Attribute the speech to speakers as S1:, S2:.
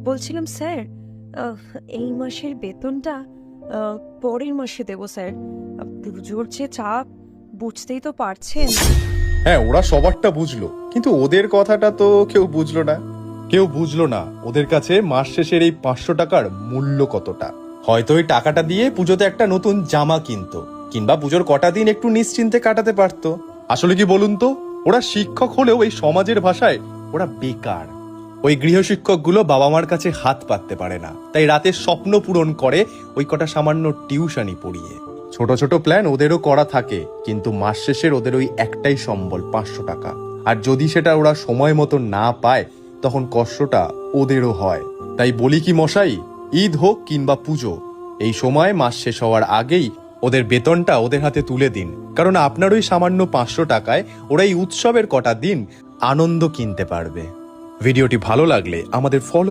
S1: বলছিলাম স্যার, আহ, এই মাসের বেতনটা পরের মাসে দেবো স্যার। পুজোর যে চাপ, বুঝতেই তো পারছেন।
S2: হ্যাঁ, ওরা সবারটা বুঝলো, কিন্তু ওদের কথাটা তো কেউ বুঝলো না। কেউ বুঝলো না ওদের কাছে মাস শেষের এই 500 টাকার মূল্য কতটা। হয়তো ওই টাকাটা দিয়ে পুজোতে একটা নতুন জামা কিনতো, কিংবা পুজোর কটা দিন একটু নিশ্চিন্তে কাটাতে পারতো। আসলে কি বলুন তো, ওরা শিক্ষক হলেও এই সমাজের ভাষায় ওরা বেকার। ওই গৃহশিক্ষকগুলো বাবা মার কাছে হাত পাততে পারে না, তাই রাতে স্বপ্ন পূরণ করে ওই কটা সামান্য টিউশনি পড়িয়ে। ছোট ছোট প্ল্যান ওদেরও করা থাকে, কিন্তু মাস শেষের ওদের ওই একটাই সম্বল 500 টাকা। আর যদি সেটা ওরা সময় মতো না পায়, তখন কষ্টটা ওদেরও হয়। তাই বলি কি মশাই, ঈদ হোক কিংবা পুজো, এই সময় মাস শেষ হওয়ার আগেই ওদের বেতনটা ওদের হাতে তুলে দিন। কারণ আপনার ওই সামান্য 500 টাকায় ওরা এই উৎসবের কটা দিন আনন্দ কিনতে পারবে। ভিডিওটি ভালো লাগলে আমাদের ফলো